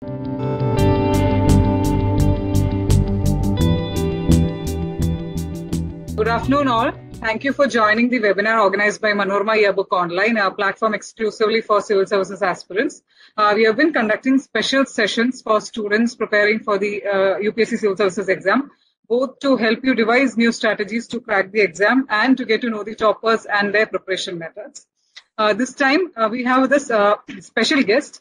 Good afternoon all. Thank you for joining the webinar organized by Manorama Yearbook Online, a platform exclusively for civil services aspirants. We have been conducting special sessions for students preparing for the UPSC Civil Services Exam, both to help you devise new strategies to crack the exam and to get to know the toppers and their preparation methods. This time we have with us special guest,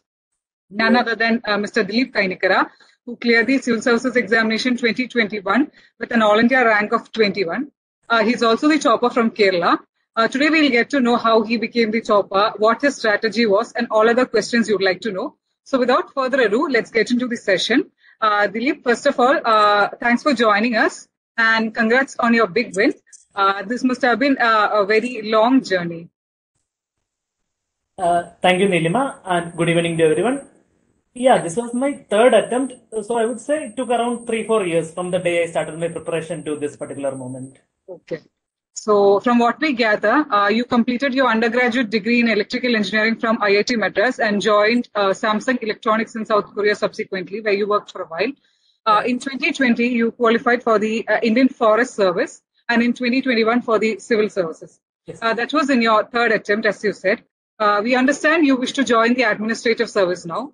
none other than Mr. Dilip Kainikkara, who cleared the Civil Services Examination 2021 with an All India rank of 21. He's also the topper from Kerala. Today we'll get to know how he became the topper, what his strategy was, and all other questions you'd like to know. So without further ado, let's get into the session. Dilip, first of all, thanks for joining us and congrats on your big win. This must have been a very long journey. Thank you, Nilima, and good evening to everyone. Yeah, this was my third attempt. So I would say it took around 3-4 years from the day I started my preparation to this particular moment. Okay. So from what we gather, you completed your undergraduate degree in electrical engineering from IIT Madras and joined Samsung Electronics in South Korea subsequently, where you worked for a while. In 2020, you qualified for the Indian Forest Service, and in 2021 for the Civil Services. Yes. That was in your third attempt, as you said. We understand you wish to join the administrative service now.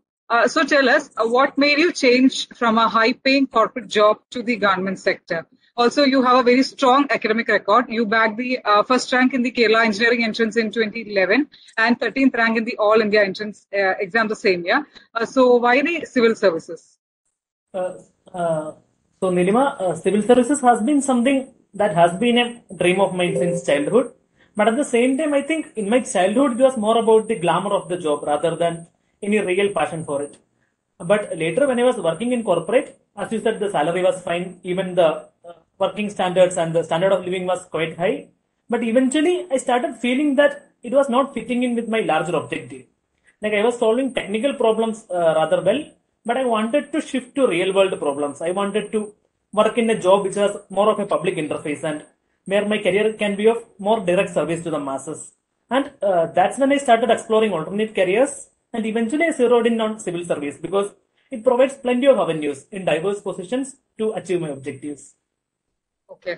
So tell us, what made you change from a high-paying corporate job to the government sector? Also, you have a very strong academic record. You bagged the first rank in the Kerala Engineering Entrance in 2011 and 13th rank in the All India Entrance exam the same year. So why the civil services? So Nilima, civil services has been something that has been a dream of mine since childhood. But at the same time, I think in my childhood, it was more about the glamour of the job rather than any real passion for it. But later, when I was working in corporate, as you said, the salary was fine. Even the working standards and the standard of living was quite high. But eventually, I started feeling that it was not fitting in with my larger objective. Like I was solving technical problems rather well, but I wanted to shift to real world problems. I wanted to work in a job which was more of a public interface and where my career can be of more direct service to the masses. And that's when I started exploring alternate careers, and eventually I zeroed in on civil service because it provides plenty of avenues in diverse positions to achieve my objectives. Okay.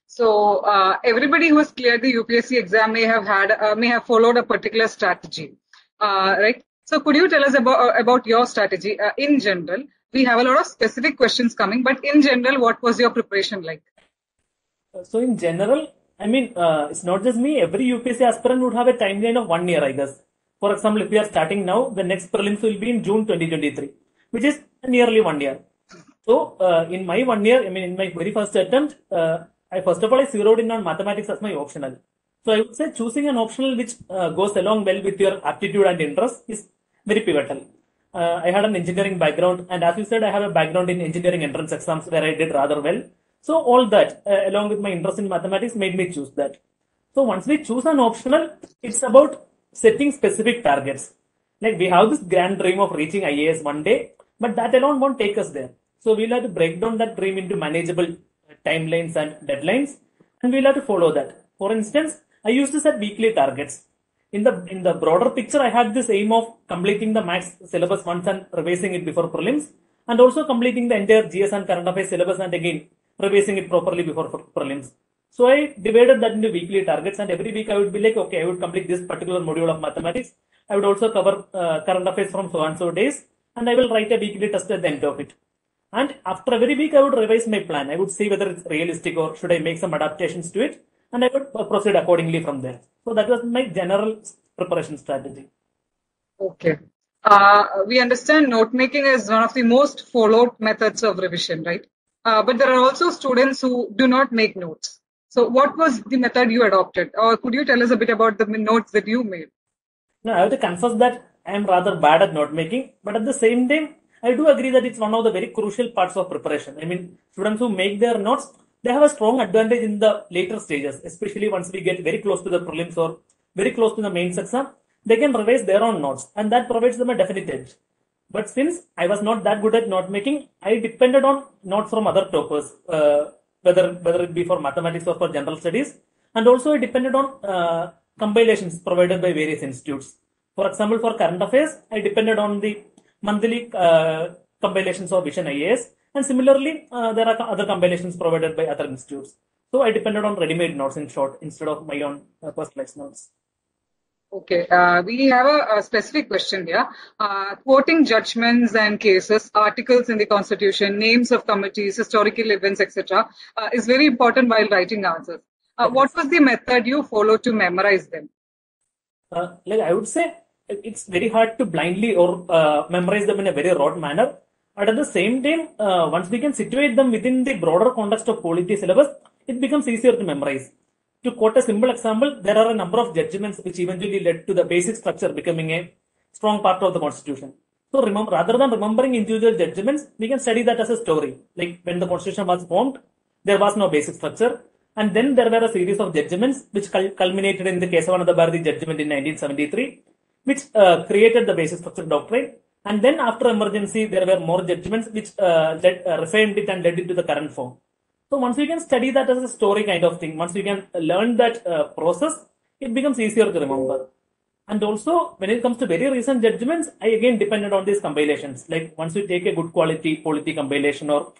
So everybody who has cleared the UPSC exam may have followed a particular strategy, right? So could you tell us about your strategy in general? We have a lot of specific questions coming, but in general, what was your preparation like? So in general, I mean, it's not just me. Every UPSC aspirant would have a timeline of 1 year, I guess. For example, if we are starting now, the next prelims will be in June 2023, which is nearly 1 year. So in my 1 year, I mean, in my very first attempt, first of all, I zeroed in on mathematics as my optional. So I would say choosing an optional which goes along well with your aptitude and interest is very pivotal. I had an engineering background, and as you said, I have a background in engineering entrance exams where I did rather well. So all that, along with my interest in mathematics, made me choose that. So once we choose an optional, it's about setting specific targets. Like we have this grand dream of reaching IAS one day, but that alone won't take us there. So we'll have to break down that dream into manageable timelines and deadlines, and we'll have to follow that. For instance, I used to set weekly targets. In the broader picture, I had this aim of completing the maths syllabus once and revising it before prelims, and also completing the entire GS and current affairs syllabus and again revising it properly before prelims. So I divided that into weekly targets, and every week I would be like, okay, I would complete this particular module of mathematics. I would also cover current affairs from so and so days, and I will write a weekly test at the end of it. And after every week, I would revise my plan. I would see whether it's realistic or should I make some adaptations to it, and I would proceed accordingly from there. So that was my general preparation strategy. Okay. We understand note making is one of the most followed methods of revision, right? But there are also students who do not make notes. So what was the method you adopted? Or could you tell us a bit about the notes that you made? No, I have to confess that I am rather bad at note making, but at the same time, I do agree that it's one of the very crucial parts of preparation. I mean, students who make their notes, they have a strong advantage in the later stages, especially once we get very close to the prelims or very close to the mains exam. They can revise their own notes, and that provides them a definite edge. But since I was not that good at note making, I depended on notes from other toppers, whether it be for mathematics or for general studies, and also I depended on compilations provided by various institutes. For example, for current affairs, I depended on the monthly compilations of Vision IAS, and similarly, there are other compilations provided by other institutes. So I depended on ready-made notes in short instead of my own personalized notes. Okay, we have a specific question here. Quoting judgments and cases, articles in the Constitution, names of committees, historical events, etc., is very important while writing answers. What was the method you followed to memorize them? Like I would say, it's very hard to blindly or memorize them in a very rote manner. But at the same time, once we can situate them within the broader context of polity syllabus, it becomes easier to memorize. To quote a simple example, there are a number of judgments which eventually led to the basic structure becoming a strong part of the Constitution. So rather than remembering individual judgments, we can study that as a story. Like when the Constitution was formed, there was no basic structure. And then there were a series of judgments which culminated in the Kesavananda Bharati judgment in 1973, which created the basic structure doctrine. And then after emergency, there were more judgments which refined it and led it to the current form. So once you can study that as a story kind of thing, once you can learn that process, it becomes easier to remember. And also, when it comes to very recent judgments, I again depended on these compilations. Like once you take a good quality polity compilation or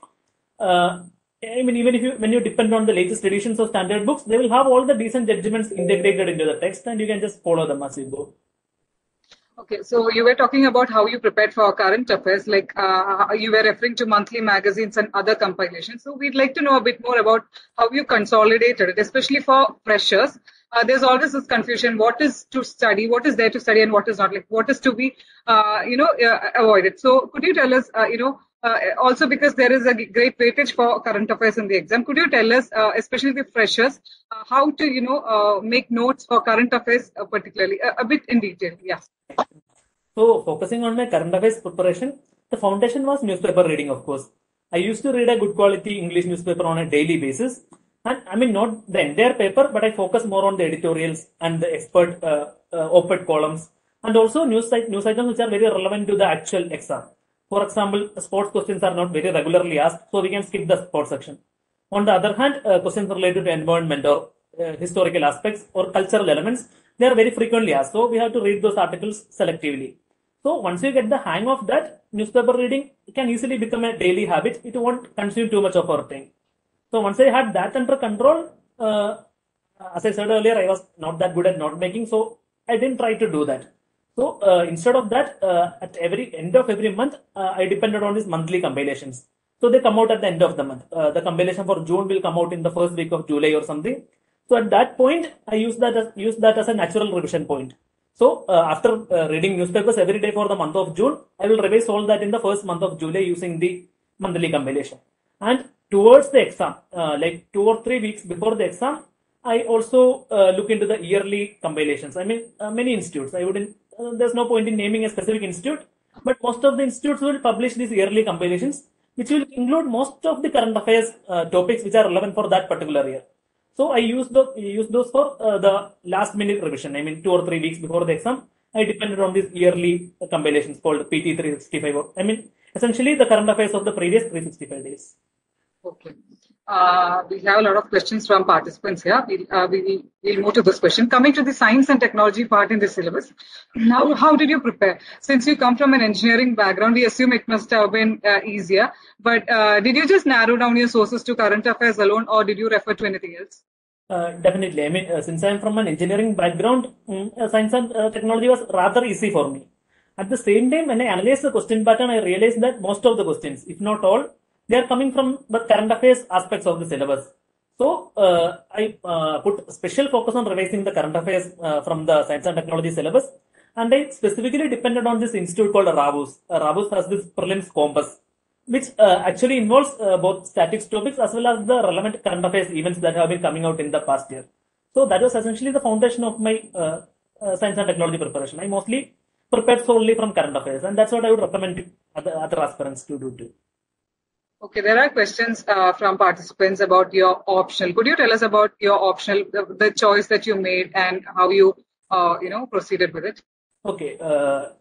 even if when you depend on the latest editions of standard books, they will have all the decent judgments integrated into the text and you can just follow them as you go. Okay, so you were talking about how you prepared for current affairs, like you were referring to monthly magazines and other compilations. So we'd like to know a bit more about how you consolidated it, especially for freshers. There's always this confusion: what is to study, what is there to study, and what is not. Like what is to be, avoided. So could you tell us, also because there is a great weightage for current affairs in the exam, could you tell us, especially the freshers, how to make notes for current affairs, particularly a bit in detail? Yeah. So focusing on my current affairs preparation, the foundation was newspaper reading, of course. I used to read a good quality English newspaper on a daily basis. And I mean, not the entire paper, but I focus more on the editorials and the expert op-ed columns and also news items which are very relevant to the actual exam. For example, sports questions are not very regularly asked, so we can skip the sports section. On the other hand, questions related to environment or historical aspects or cultural elements, they are very frequently asked. So we have to read those articles selectively. So once you get the hang of that, newspaper reading can easily become a daily habit. It won't consume too much of our time. So once I had that under control, as I said earlier, I was not that good at note making, so I didn't try to do that. So instead of that, at every end of every month, I depended on these monthly compilations. So they come out at the end of the month. The compilation for June will come out in the first week of July or something. So at that point, I use that as a natural revision point. So after reading newspapers every day for the month of June, I will revise all that in the first month of July using the monthly compilation. And towards the exam, like 2 or 3 weeks before the exam, I also look into the yearly compilations. I mean, many institutes. There's no point in naming a specific institute, but most of the institutes will publish these yearly compilations, which will include most of the current affairs topics which are relevant for that particular year. So I use those for the last minute revision. I mean, 2 or 3 weeks before the exam, I depended on these yearly compilations called PT 365. I mean, essentially the current affairs of the previous 365 days. Okay. We have a lot of questions from participants here. We'll move to this question. Coming to the science and technology part in the syllabus, now how did you prepare? Since you come from an engineering background, we assume it must have been easier. But did you just narrow down your sources to current affairs alone, or did you refer to anything else? Definitely. I mean, since I'm from an engineering background, science and technology was rather easy for me. At the same time, when I analyzed the question pattern, I realized that most of the questions, if not all, they are coming from the current affairs aspects of the syllabus. So I put special focus on revising the current affairs from the science and technology syllabus, and I specifically depended on this institute called RAVUS. RAVUS has this prelims compass, which actually involves both statics topics as well as the relevant current affairs events that have been coming out in the past year. So that was essentially the foundation of my science and technology preparation. I mostly prepared solely from current affairs, and that's what I would recommend to other aspirants to do too. Okay, there are questions from participants about your optional. Could you tell us about your optional, the choice that you made, and how you, proceeded with it? Okay,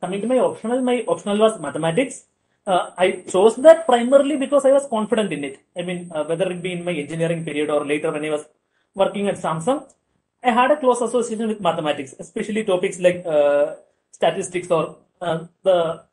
coming to my optional was mathematics. I chose that primarily because I was confident in it. I mean, whether it be in my engineering period or later when I was working at Samsung, I had a close association with mathematics, especially topics like statistics or the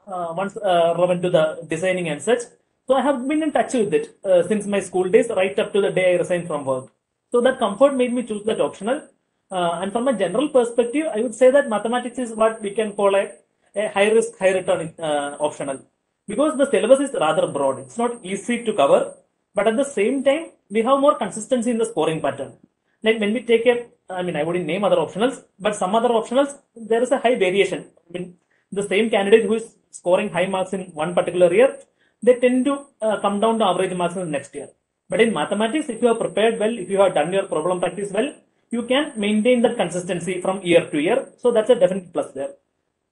once went to the designing and such. So I have been in touch with it since my school days, right up to the day I resigned from work. So that comfort made me choose that optional. And from a general perspective, I would say that mathematics is what we can call a high risk, high return optional, because the syllabus is rather broad. It's not easy to cover, but at the same time, we have more consistency in the scoring pattern. Like when we take I wouldn't name other optionals, but some other optionals, there is a high variation. I mean, the same candidate who is scoring high marks in one particular year, they tend to come down to average marks in the next year. But in mathematics, if you are prepared well, if you have done your problem practice well, you can maintain that consistency from year to year. So that's a definite plus there.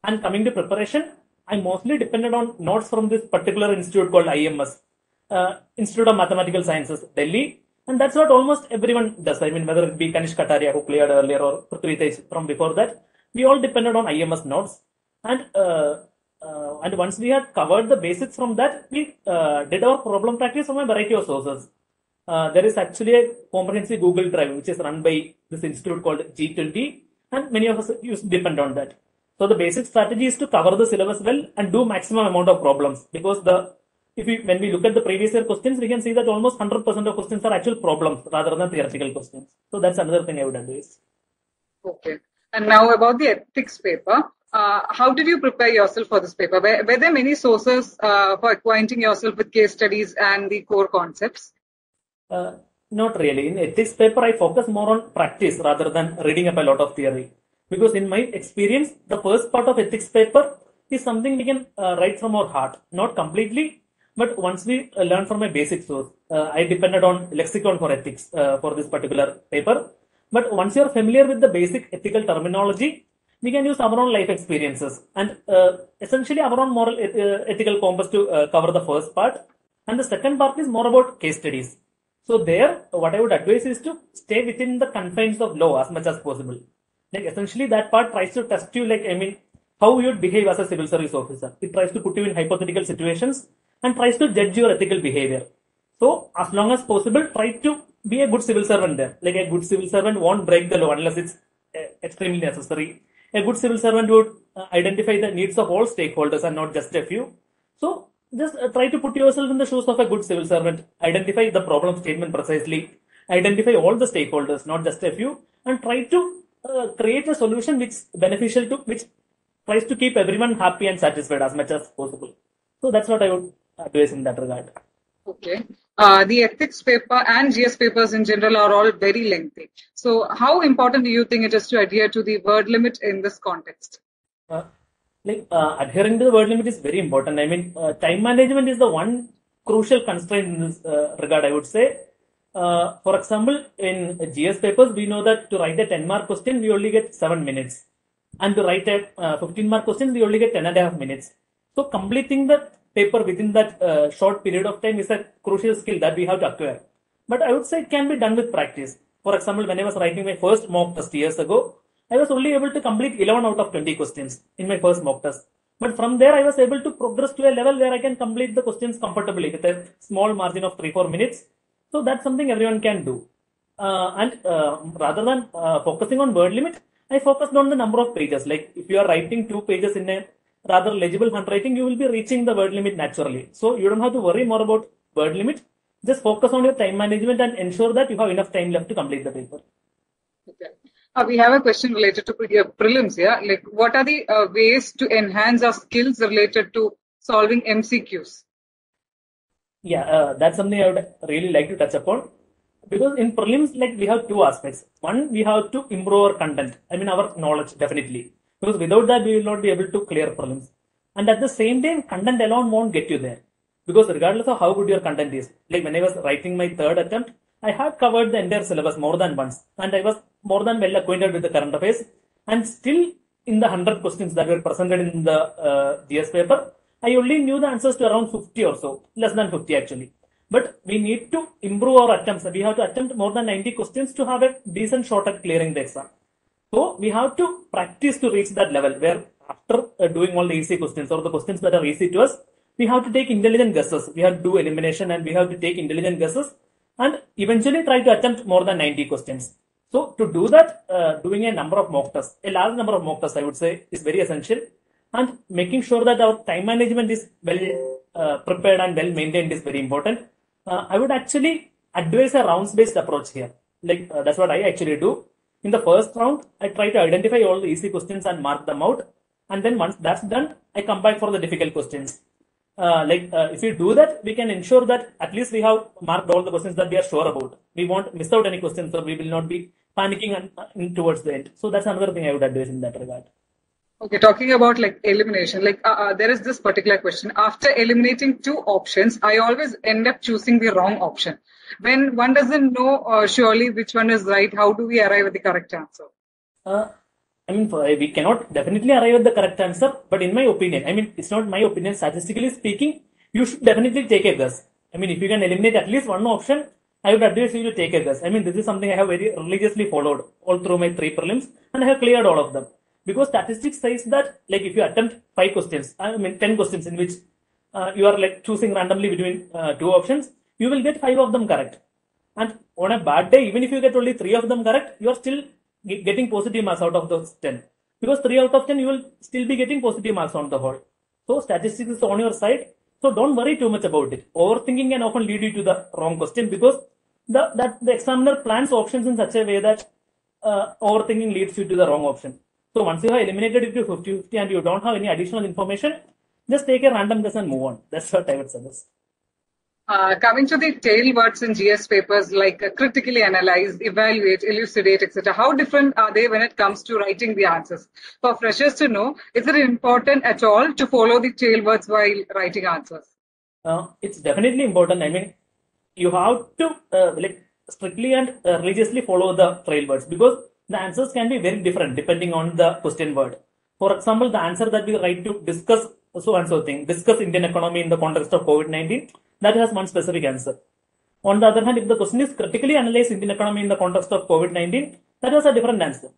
And coming to preparation, I mostly depended on notes from this particular institute called IMS, Institute of Mathematical Sciences, Delhi. And that's what almost everyone does. I mean, whether it be Kanish Kataria, who cleared earlier, or Prithvi Tej from before that, we all depended on IMS notes. And once we had covered the basics from that, we did our problem practice from a variety of sources. There is actually a comprehensive Google Drive, which is run by this institute called G20, and many of us depend on that. So the basic strategy is to cover the syllabus well and do maximum amount of problems, because when we look at the previous year questions, we can see that almost 100% of questions are actual problems rather than theoretical questions. So that's another thing I would advise. Okay. And now about the ethics paper. How did you prepare yourself for this paper? Were there many sources for acquainting yourself with case studies and the core concepts? Not really. In ethics paper, I focus more on practice rather than reading up a lot of theory. Because in my experience, the first part of ethics paper is something we can write from our heart. Not completely, but once we learn from a basic source. I depended on lexicon for ethics for this particular paper. But once you're familiar with the basic ethical terminology, we can use our own life experiences and essentially our own moral ethical compass to cover the first part. And the second part is more about case studies. So there, what I would advise is to stay within the confines of law as much as possible. Like essentially that part tries to test you, how you would behave as a civil service officer. It tries to put you in hypothetical situations and tries to judge your ethical behavior. So as long as possible, try to be a good civil servant there. Like a good civil servant won't break the law unless it's extremely necessary. A good civil servant would identify the needs of all stakeholders and not just a few. So just try to put yourself in the shoes of a good civil servant. Identify the problem statement precisely. Identify all the stakeholders, not just a few, and try to create a solution which tries to keep everyone happy and satisfied as much as possible. So that's what I would advise in that regard. Okay. The ethics paper and GS papers in general are all very lengthy. So how important do you think it is to adhere to the word limit in this context? Adhering to the word limit is very important. I mean, time management is the one crucial constraint in this regard, I would say. For example, in GS papers, we know that to write a 10-mark question, we only get 7 minutes. And to write a 15-mark question, we only get 10.5 minutes. So completing the paper within that short period of time is a crucial skill that we have to acquire. But I would say it can be done with practice. For example, when I was writing my first mock test years ago, I was only able to complete 11 out of 20 questions in my first mock test. But from there, I was able to progress to a level where I can complete the questions comfortably with a small margin of 3-4 minutes. So that's something everyone can do. Rather than focusing on word limit, I focused on the number of pages. Like if you are writing 2 pages in a rather legible handwriting, you will be reaching the word limit naturally. So you don't have to worry more about word limit. Just focus on your time management and ensure that you have enough time left to complete the paper. Okay. We have a question related to prelims here. Like, what are the ways to enhance our skills related to solving MCQs? Yeah, that's something I would really like to touch upon. Because in prelims, we have 2 aspects. One, we have to improve our content. I mean, our knowledge, definitely. Because without that, we will not be able to clear prelims. And at the same time, content alone won't get you there. Because regardless of how good your content is, like when I was writing my 3rd attempt, I had covered the entire syllabus more than once. And I was more than well acquainted with the current affairs. And still, in the 100 questions that were presented in the GS paper, I only knew the answers to around 50 or so. Less than 50 actually. But we need to improve our attempts. We have to attempt more than 90 questions to have a decent shot at clearing the exam. So we have to practice to reach that level where after doing all the easy questions or the questions that are easy to us, we have to take intelligent guesses. We have to do elimination and we have to take intelligent guesses and eventually try to attempt more than 90 questions. So to do that, doing a number of mock tests, a large number of mock tests, I would say, is very essential. and making sure that our time management is well prepared and well maintained is very important. I would actually advise a rounds-based approach here. That's what I actually do. In the first round, I try to identify all the easy questions and mark them out. And then once that's done, I come back for the difficult questions. If we do that, we can ensure that at least we have marked all the questions that we are sure about. We won't miss out any questions, or we will not be panicking towards the end. So that's another thing I would advise in that regard. Okay, talking about elimination, there is this particular question. After eliminating two options, I always end up choosing the wrong option. When one doesn't know surely which one is right, how do we arrive at the correct answer? We cannot definitely arrive at the correct answer, but in my opinion, it's not my opinion, statistically speaking, you should definitely take a guess. If you can eliminate at least one option, I would advise you to take a guess. This is something I have very religiously followed all through my 3 prelims, and I have cleared all of them. Because statistics says that, if you attempt 5 questions, 10 questions in which you are choosing randomly between 2 options, you will get 5 of them correct. And on a bad day, even if you get only 3 of them correct, you are still getting positive marks out of those 10. Because 3 out of 10, you will still be getting positive marks on the whole. So statistics is on your side. So don't worry too much about it. Overthinking can often lead you to the wrong question, because the examiner plans options in such a way that overthinking leads you to the wrong option. So once you have eliminated it to 50-50 and you don't have any additional information, just take a random guess and move on. That's what I would suggest. Coming to the tail words in GS papers like critically analyze, evaluate, elucidate, etc. How different are they when it comes to writing the answers? For freshers to know, is it important at all to follow the tail words while writing answers? It's definitely important. You have to strictly and religiously follow the trail words, because the answers can be very different depending on the question word. For example, the answer that we write to discuss so and so thing, discuss Indian economy in the context of COVID-19, that has one specific answer. On the other hand, if the question is critically analyze Indian economy in the context of COVID-19, that has a different answer.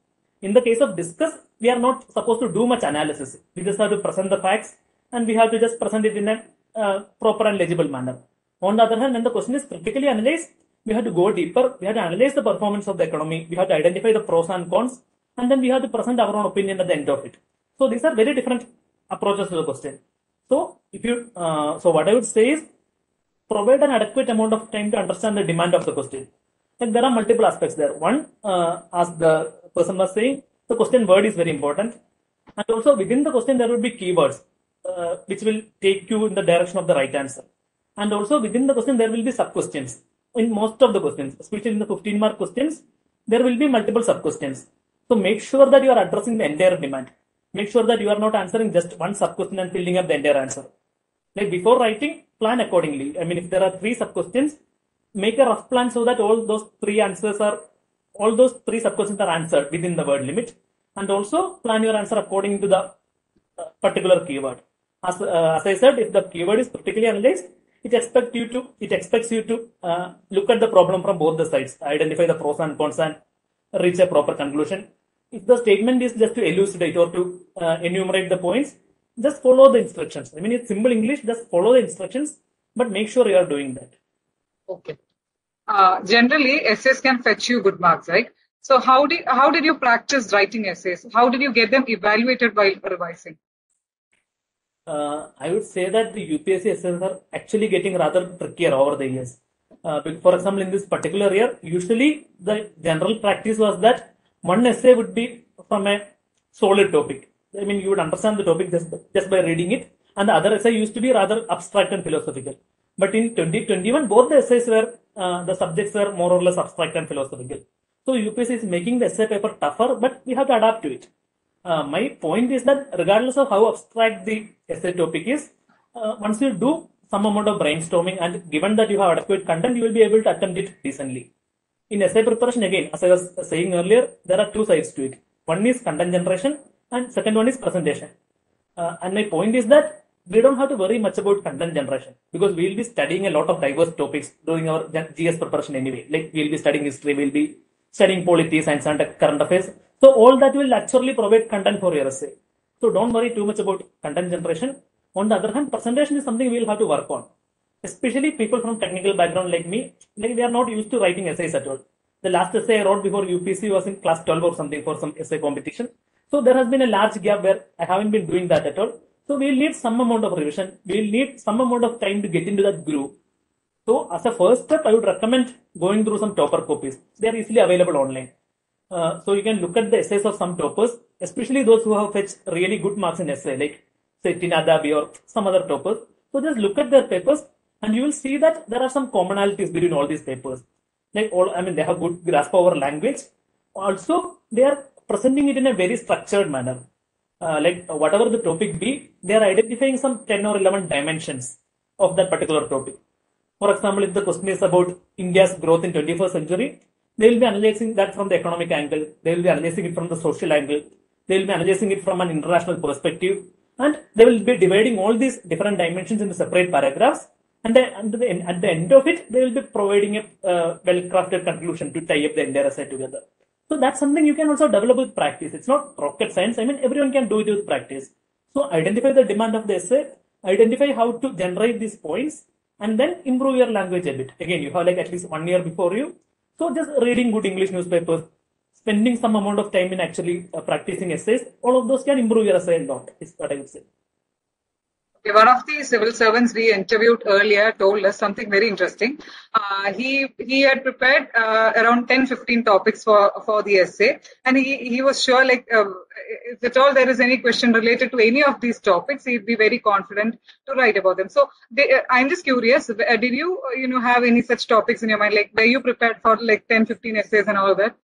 In the case of discuss, we are not supposed to do much analysis. We just have to present the facts, and we have to just present it in a proper and legible manner. On the other hand, when the question is critically analyzed, we have to go deeper. We have to analyze the performance of the economy. We have to identify the pros and cons, and then we have to present our own opinion at the end of it. So these are very different approaches to the question. So what I would say is, provide an adequate amount of time to understand the demand of the question. There are multiple aspects there. One, as the person was saying, the question word is very important. And also within the question, there will be keywords, which will take you in the direction of the right answer. And also within the question, there will be sub-questions. In most of the questions, especially in the 15-mark questions, there will be multiple sub-questions. So make sure that you are addressing the entire demand. Make sure that you are not answering just one sub-question and filling up the entire answer. Before writing, plan accordingly. If there are 3 sub-questions, make a rough plan so that all those 3 sub-questions are answered within the word limit. And also plan your answer according to the particular keyword. As I said, if the keyword is critically analyzed, it expects you to look at the problem from both the sides, identify the pros and cons, and reach a proper conclusion. If the statement is just to elucidate or to enumerate the points, just follow the instructions. It's simple English, just follow the instructions, but make sure you are doing that. Okay. Generally, essays can fetch you good marks, right? So how did you practice writing essays? How did you get them evaluated while revising? I would say that the UPSC essays are actually getting rather trickier over the years. For example, in this particular year, usually the general practice was that one essay would be from a solid topic. You would understand the topic just by reading it, and the other essay used to be rather abstract and philosophical. But in 2021, both the essays were, the subjects were more or less abstract and philosophical. So UPSC is making the essay paper tougher, but we have to adapt to it. My point is that regardless of how abstract the essay topic is, once you do some amount of brainstorming, and given that you have adequate content, you will be able to attempt it decently. In essay preparation, again, as I was saying earlier, there are 2 sides to it. One is content generation, and second one is presentation. And my point is that we don't have to worry much about content generation, because we will be studying a lot of diverse topics during our GS preparation anyway. We will be studying history, we will be studying polity, science and current affairs. So all that will actually provide content for your essay. So don't worry too much about content generation. On the other hand, presentation is something we will have to work on. Especially people from technical background like me, we are not used to writing essays at all. The last essay I wrote before UPSC was in class 12 or something for some essay competition. So there has been a large gap where I haven't been doing that at all. So we'll need some amount of revision. We'll need some amount of time to get into that groove. So as a first step, I would recommend going through some topper copies. They are easily available online. So you can look at the essays of some toppers, especially those who have fetched really good marks in essay, like say Tina Dabi or some other toppers. So just look at their papers and you will see that there are some commonalities between all these papers. Like they have good grasp over language. Also, they are presenting it in a very structured manner. Like whatever the topic be, they are identifying some 10 or 11 dimensions of that particular topic. For example, if the question is about India's growth in 21st century, they will be analyzing that from the economic angle. They will be analyzing it from the social angle. They will be analyzing it from an international perspective. And they will be dividing all these different dimensions into separate paragraphs. And at the end of it, they will be providing a well-crafted conclusion to tie up the entire essay together. So that's something you can also develop with practice. It's not rocket science. Everyone can do it with practice. So identify the demand of the essay, identify how to generate these points, and then improve your language a bit. Again, you have like at least 1 year before you. So just reading good English newspapers, spending some amount of time in actually practicing essays, all of those can improve your essay a lot, is what I would say. One of the civil servants we interviewed earlier told us something very interesting. He had prepared around 10-15 topics for the essay, and he was sure if at all there is any question related to any of these topics, he'd be very confident to write about them. So I'm just curious, did you have any such topics in your mind? Like, were you prepared for like 10-15 essays and all that?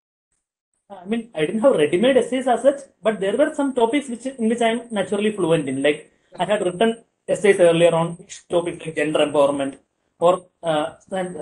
I didn't have ready-made essays as such, but there were some topics in which I am naturally fluent in. Like I had written essays earlier on topics like gender empowerment or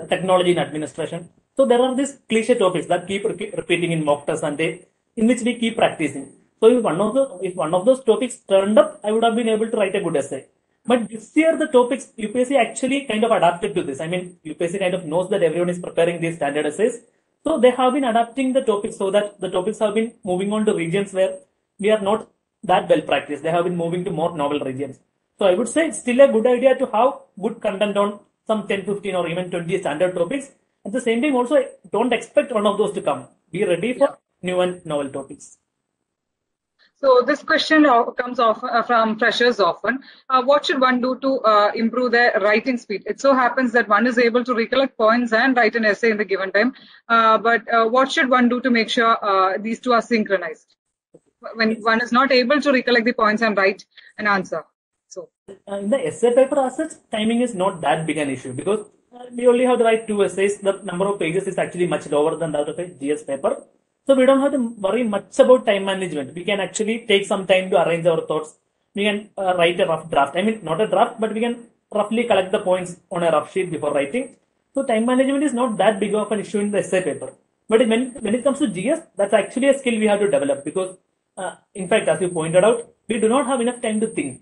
technology in administration. So there are these cliche topics that keep repeating in mock tests and in which we keep practicing. So if one of those topics turned up, I would have been able to write a good essay. But this year the topics UPSC actually kind of adapted to this. UPSC kind of knows that everyone is preparing these standard essays. So they have been adapting the topics so that the topics have been moving on to regions where we are not that well practiced. They have been moving to more novel regions. So I would say it's still a good idea to have good content on some 10, 15 or even 20 standard topics. At the same time also, don't expect one of those to come. Be ready for new and novel topics. So this question comes from freshers often. What should one do to improve their writing speed? It so happens that one is able to recollect points and write an essay in the given time. But what should one do to make sure these two are synchronized? When one is not able to recollect the points and write an answer. So in the essay paper as such, timing is not that big an issue because we only have to write 2 essays. The number of pages is actually much lower than that of a GS paper. So we don't have to worry much about time management. We can actually take some time to arrange our thoughts. We can write a rough draft. Not a draft, but we can roughly collect the points on a rough sheet before writing. So time management is not that big of an issue in the essay paper. But when it comes to GS, that's actually a skill we have to develop because in fact, as you pointed out, we do not have enough time to think.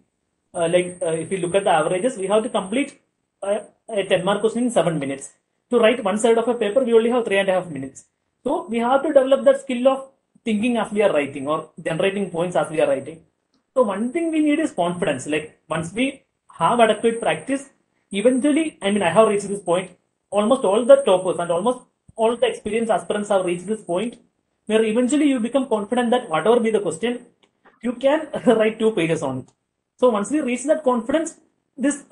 If you look at the averages, we have to complete a 10-mark question in 7 minutes. To write one side of a paper, we only have 3.5 minutes. So we have to develop that skill of thinking as we are writing or generating points as we are writing. So one thing we need is confidence. Like once we have adequate practice, eventually, I have reached this point. Almost all the toppers and almost all the experienced aspirants have reached this point where eventually you become confident that whatever be the question, you can write 2 pages on it. So once we reach that confidence, this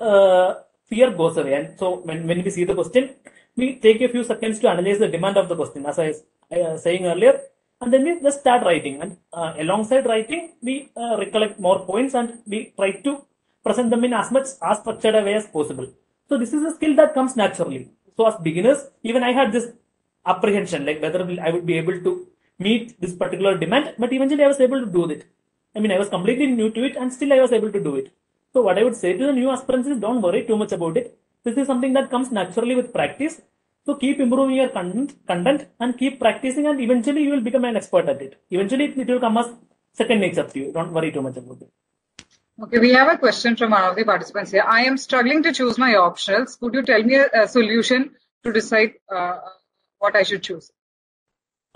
fear goes away. And so when we see the question, we take a few seconds to analyze the demand of the question, as I was saying earlier, and then we just start writing. And alongside writing, we recollect more points and we try to present them in as structured a way as possible. So this is a skill that comes naturally. So as beginners, even I had this apprehension, like whether I would be able to meet this particular demand, but eventually I was able to do it. I was completely new to it and still I was able to do it. So what I would say to the new aspirants is don't worry too much about it. This is something that comes naturally with practice. So keep improving your content and keep practicing and eventually you will become an expert at it. Eventually it will come as second nature to you. Don't worry too much about it. Okay, we have a question from one of the participants here. I am struggling to choose my optionals. Could you tell me a solution to decide what I should choose?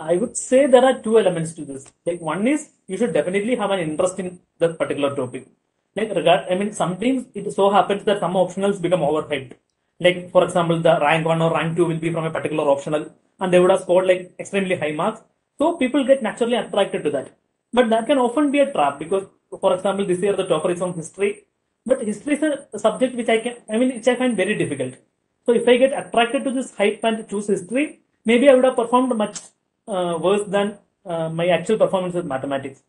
I would say there are 2 elements to this. Like one is you should definitely have an interest in that particular topic. Sometimes it so happens that some optionals become overhyped. Like for example, the rank 1 or rank 2 will be from a particular optional and they would have scored like extremely high marks. So people get naturally attracted to that. But that can often be a trap because, for example, this year the topper is on history, but history is a subject which which I find very difficult. So if I get attracted to this hype and choose history, maybe I would have performed much worse than my actual performance with mathematics.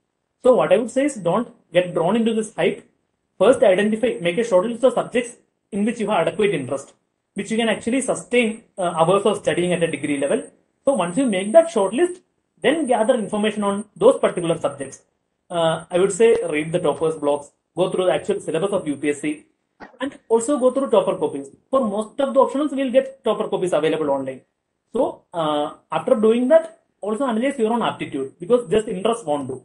So what I would say is don't get drawn into this hype. First, make a short list of subjects in which you have adequate interest, which you can actually sustain hours of studying at a degree level. So once you make that short list, then gather information on those particular subjects. I would say read the toppers blogs, go through the actual syllabus of UPSC, and also go through topper copies. For most of the optionals, we'll get topper copies available online. So after doing that, also analyze your own aptitude because just interest won't do.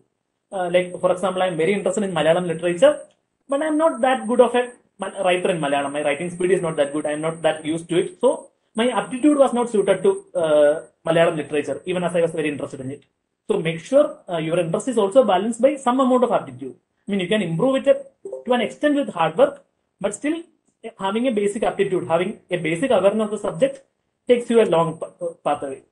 Like for example, I'm very interested in Malayalam literature, but I'm not that good of a writer in Malayalam. My writing speed is not that good. I'm not that used to it. So my aptitude was not suited to Malayalam literature, even as I was very interested in it. So make sure your interest is also balanced by some amount of aptitude. You can improve it to an extent with hard work, but still having a basic aptitude, having a basic awareness of the subject takes you a long pathway.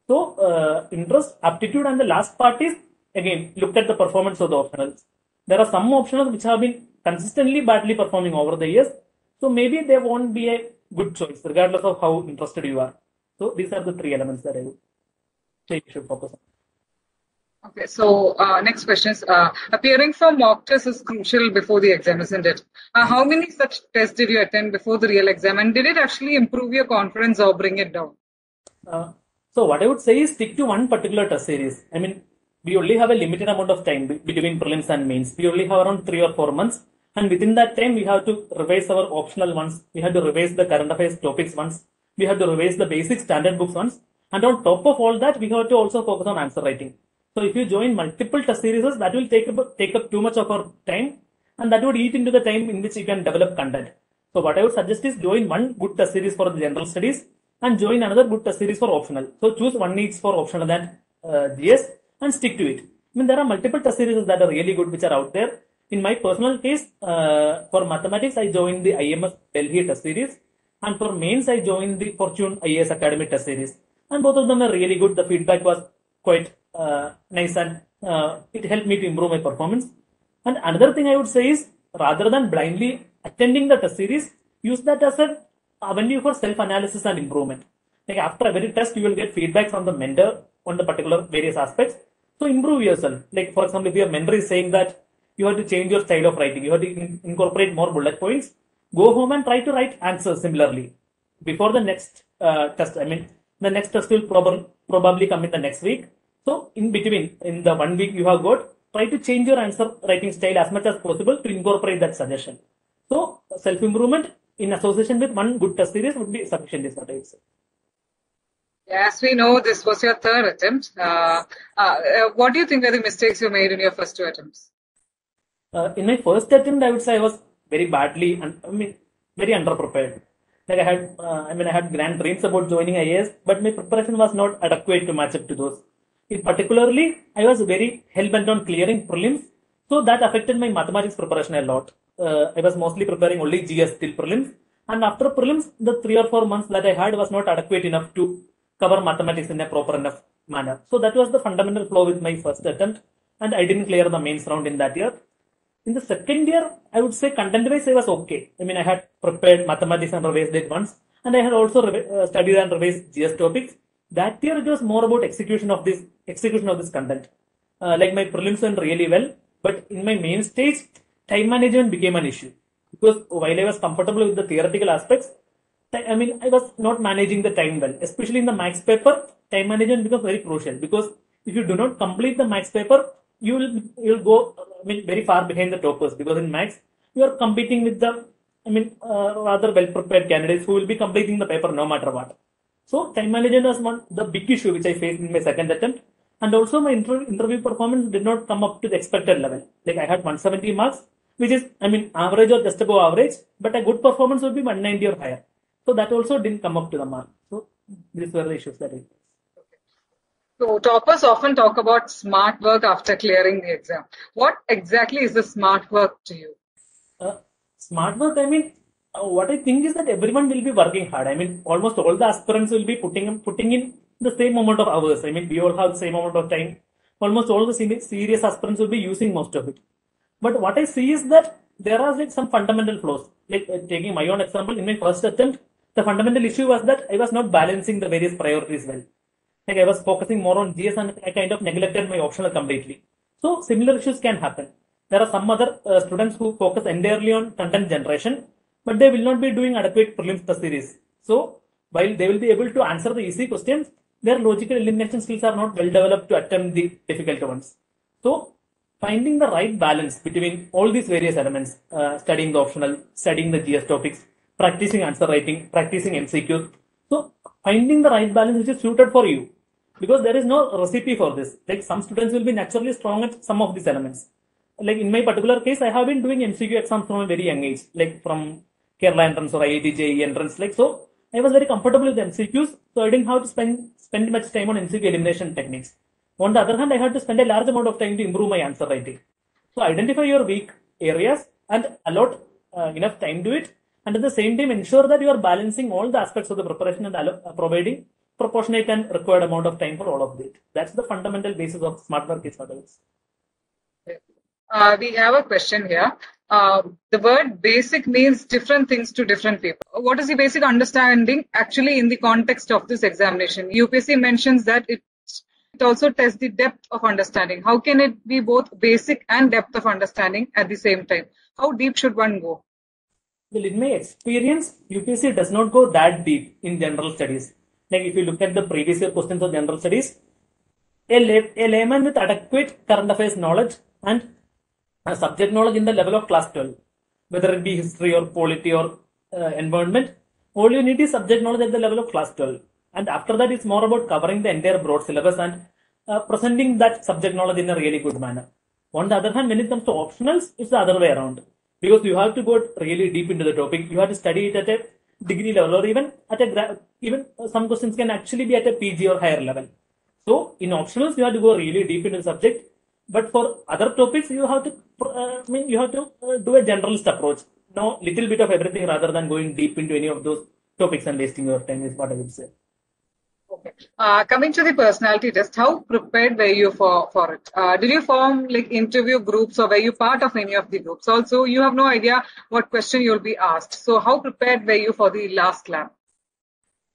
So interest, aptitude, and the last part is, again, look at the performance of the optionals. There are some optionals which have been consistently badly performing over the years. So maybe they won't be a good choice, regardless of how interested you are. So these are the three elements that I would say you should focus on. Okay, so next question is, appearing for mock tests is crucial before the exam, isn't it? How many such tests did you attend before the real exam, and did it actually improve your confidence or bring it down? So what I would say is stick to one particular test series. We only have a limited amount of time between prelims and mains. We only have around 3 or 4 months. And within that time, we have to revise our optional ones. We have to revise the current affairs topics once. We have to revise the basic standard books once. And on top of all that, we have to also focus on answer writing. So if you join multiple test series, that will take up too much of our time. And that would eat into the time in which you can develop content. So what I would suggest is join one good test series for the general studies and join another good test series for optional. So choose one each for optional and GS and stick to it. There are multiple test series that are really good which are out there. In my personal case, for mathematics, I joined the IMS Delhi test series, and for mains, I joined the Fortune IAS Academy test series. And both of them are really good. The feedback was quite nice, and it helped me to improve my performance. And another thing I would say is, rather than blindly attending the test series, use that as an avenue for self-analysis and improvement. Like after every test, you will get feedback from the mentor on the particular various aspects. So improve yourself. Like for example, if your mentor is saying that you have to change your style of writing, you have to incorporate more bullet points, go home and try to write answers similarly before the next test. The next test will probably come in the next week. So in between, in the 1 week you have got, try to change your answer writing style as much as possible to incorporate that suggestion. So self-improvement in association with one good test series would be sufficient, is what I would say. As we know, this was your third attempt. What do you think are the mistakes you made in your first 2 attempts? In my first attempt, I would say I was very badly, very underprepared. Like I had grand dreams about joining IAS, but my preparation was not adequate to match up to those. Particularly, I was very hell-bent on clearing prelims, so that affected my mathematics preparation a lot. I was mostly preparing only GS till prelims, and after prelims, the 3 or 4 months that I had was not adequate enough to cover mathematics in a proper enough manner. So that was the fundamental flaw with my first attempt, and I didn't clear the mains round in that year. In the second year, I would say content-wise I was okay. I had prepared mathematics and revised it once, and I had also studied and revised GS topics. That year it was more about execution of this content. Like my prelims went really well, but in my main stage, time management became an issue. Because while I was comfortable with the theoretical aspects, I was not managing the time well. Especially in the maths paper, time management becomes very crucial. Because if you do not complete the maths paper, you'll go very far behind the toppers. Because in maths, you are competing with the rather well-prepared candidates who will be completing the paper no matter what. So time management was the big issue which I faced in my second attempt. And also my interview performance did not come up to the expected level. Like I had 170 marks, which is, average or just above average, but a good performance would be 190 or higher. So that also didn't come up to the mark. So these were the issues that I faced. So toppers often talk about smart work after clearing the exam. What exactly is the smart work to you? Smart work, what I think is that everyone will be working hard. Almost all the aspirants will be putting in the same amount of hours. We all have the same amount of time almost all the serious aspirants will be using most of it. But what I see is that there are like some fundamental flaws. Like taking my own example, in my first attempt, the fundamental issue was that I was not balancing the various priorities well. Like I was focusing more on GS and I kind of neglected my optional completely. So similar issues can happen. There are some other students who focus entirely on content generation, but they will not be doing adequate prelims test series. So while they will be able to answer the easy questions, their logical elimination skills are not well developed to attempt the difficult ones. So finding the right balance between all these various elements, studying the optional, studying the GS topics, practicing answer writing, practicing MCQs. So finding the right balance which is suited for you, because there is no recipe for this. Like some students will be naturally strong at some of these elements. Like in my particular case, I have been doing MCQ exams from a very young age, like from Kerala entrance or IIT JEE entrance. Like so, I was very comfortable with MCQs, so I didn't have to spend much time on MCQ elimination techniques. On the other hand, I had to spend a large amount of time to improve my answer writing. So identify your weak areas and allot enough time to it, and at the same time ensure that you are balancing all the aspects of the preparation and providing proportionate and required amount of time for all of it. That's the fundamental basis of smart work is others. We have a question here. The word basic means different things to different people. What is the basic understanding actually in the context of this examination? UPSC mentions that it also tests the depth of understanding. How can it be both basic and depth of understanding at the same time? How deep should one go? Well, in my experience, UPSC does not go that deep in general studies. Like if you look at the previous year questions of general studies, a layman with adequate current affairs knowledge and subject knowledge in the level of class 12, whether it be history or polity or environment, all you need is subject knowledge at the level of class 12. And after that, it's more about covering the entire broad syllabus and presenting that subject knowledge in a really good manner. On the other hand, when it comes to optionals, it's the other way around. Because you have to go really deep into the topic. You have to study it at a degree level, or even at even some questions can actually be at a PG or higher level. So in optionals, you have to go really deep into the subject. But for other topics, you have to do a generalist approach. Know little bit of everything rather than going deep into any of those topics and wasting your time is what I would say. Okay. Coming to the personality test, how prepared were you for it? Did you form like interview groups or were you part of any of the groups? Also, you have no idea what question you'll be asked. So how prepared were you for the last lab?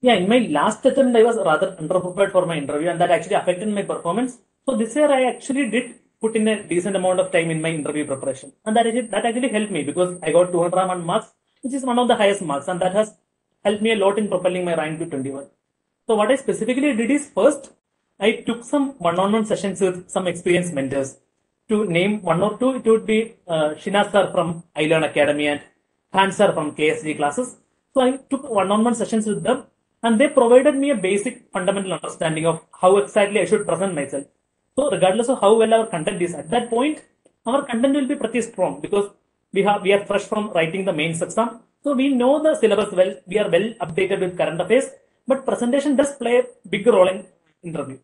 Yeah, in my last attempt, I was rather underprepared for my interview and that actually affected my performance. So this year, I actually did put in a decent amount of time in my interview preparation. And that actually helped me because I got 201 marks, which is one of the highest marks. And that has helped me a lot in propelling my rank to 21. So what I specifically did is first, I took some one-on-one sessions with some experienced mentors. To name one or two, it would be Shina sir from iLearn Academy and Han sir from KSG classes. So I took one-on-one sessions with them and they provided me a basic fundamental understanding of how exactly I should present myself. So regardless of how well our content is, at that point, our content will be pretty strong because we are fresh from writing the mains exam. So we know the syllabus well, we are well updated with current affairs. But presentation does play a big role in interview.